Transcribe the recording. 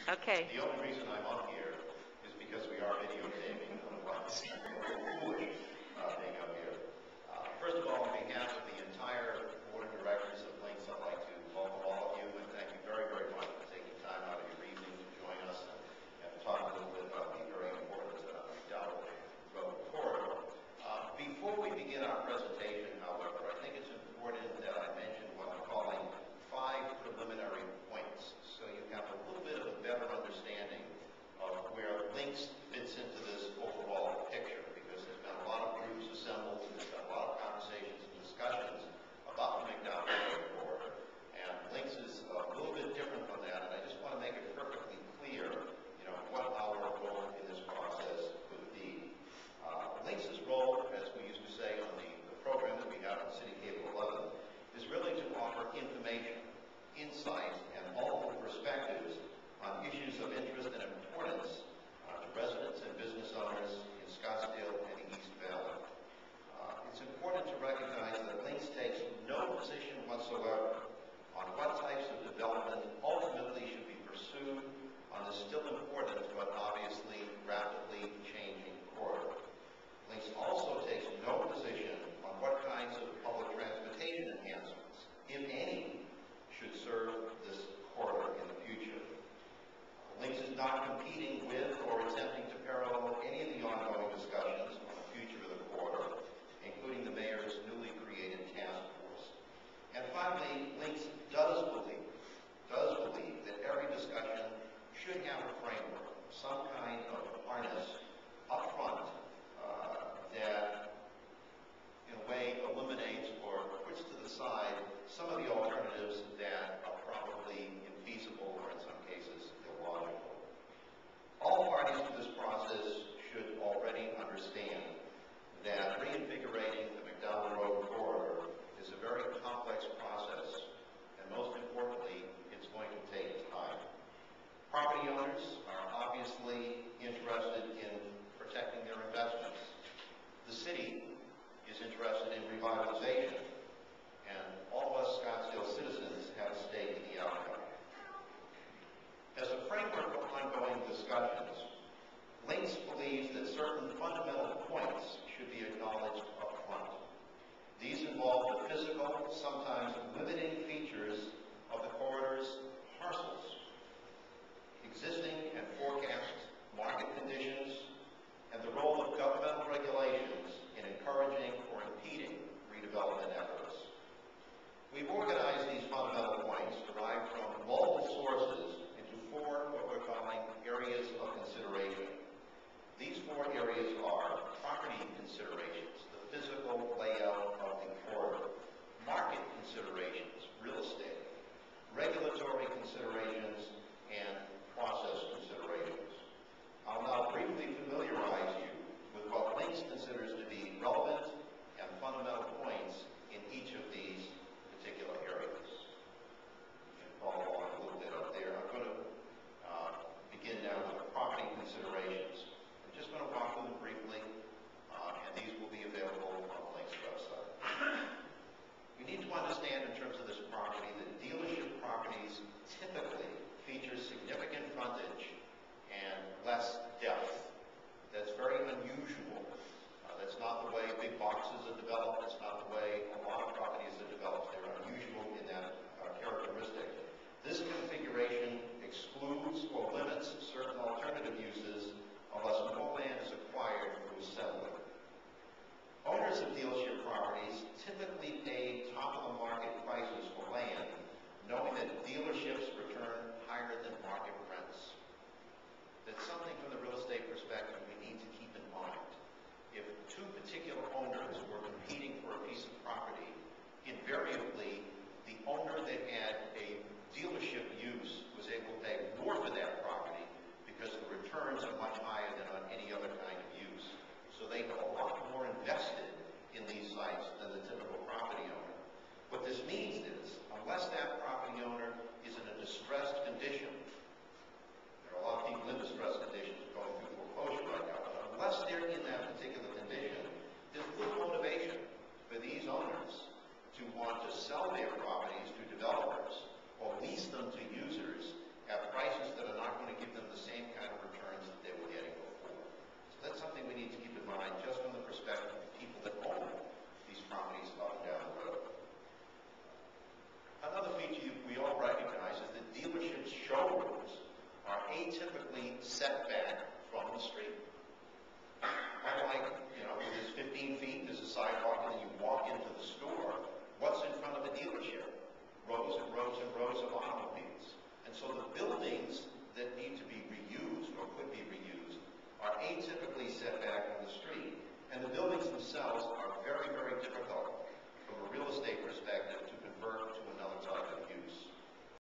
Okay. The only reason I'm up here is because we are videotaping. Otherwise, I'm a little foolish being up here. First of all, on behalf of the entire board of directors of Links, I'd like to welcome all of you and thank you very, very much for taking time out of your evening to join us and talk a little bit about the very important McDowell Road corridor. Before we begin our presentation, however, I think it's important that I mention what I'm calling 5 preliminary points, so you have a little bit of a better understanding of where Links fits into this overall picture, because there's been a lot of groups assembled, and there's been a lot of conversations and discussions about the McDowell corridor, and Links is a little bit different from that, and I just want to make it perfectly clear, what our role in this process could be. Links' role, as we used to say on the program that we have on City Cable 11, is really to offer information, insight, and multiple perspectives on issues of interest and importance to residents and business owners in Scottsdale and the East Valley. It's important to recognize that Links takes no position whatsoever on what types of development ultimately should be pursued on this still important but obviously rapidly changing corridor. Links also takes no position on what kinds of public transportation enhancements, if any, should serve this corridor in the future. Links is not competing with or attempting to parallel any of the ongoing discussions on the future of the corridor, including the mayor's newly created task force. And finally, Links does believe that every discussion should have a framework, some kind of harness up front that in a way eliminates or puts to the side some of the alternatives that are probably infeasible or in some cases illogical. All parties to this process should already understand that reinvigorating the McDowell Road corridor is a very complex process, and most importantly, it's going to take time. Property owners are obviously interested in protecting their investments. The city is interested in revitalization, and all of us Scottsdale citizens have a stake in the outcome. As a framework of ongoing discussions, Links believes that certain fundamental points should be acknowledged up front. These involve the physical, sometimes limiting features of the corridor's parcels, existing and forecast market conditions, and the role of governmental regulations in encouraging or impeding redevelopment efforts. We've organized these fundamental points derived from multiple sources into 4 what we're calling areas of consideration. These 4 areas are property considerations, the physical layout of the corridor, market considerations, atypically set back from the street. And the buildings themselves are very, very difficult from a real estate perspective